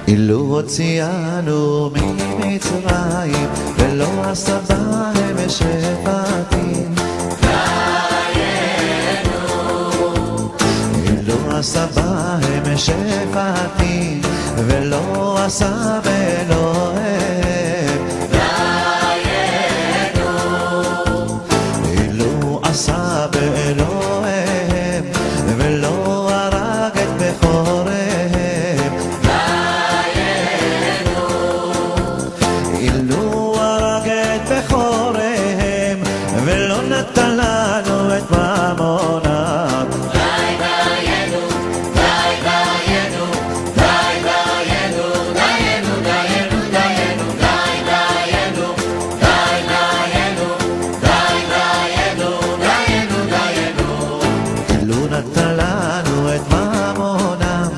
אילו הוציאנו ממצרים ולא עשה בהם שפטים דיינו אילו עשה בהם שפטים ולא עשה באלוהים דיינו אילו עשה באלוהים ולא הרג את בכוריהם ולא נתן לנו את ממונם די דיינו, די דיינו, די דיינו, דיינו, דיינו, דיינו, די דיינו, די דיינו, די דיינו, דיינו, דיינו אילו נתן לנו את ממונם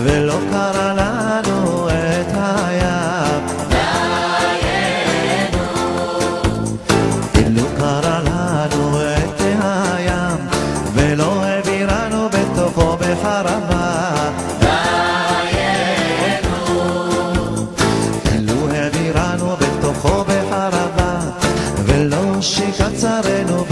ולא קרא לנו את הים דיינו אילו קרא לנו את הים ולא העבירנו בתוכו בחרבה דיינו אילו העבירנו בתוכו בחרבה ולא שיקצרנו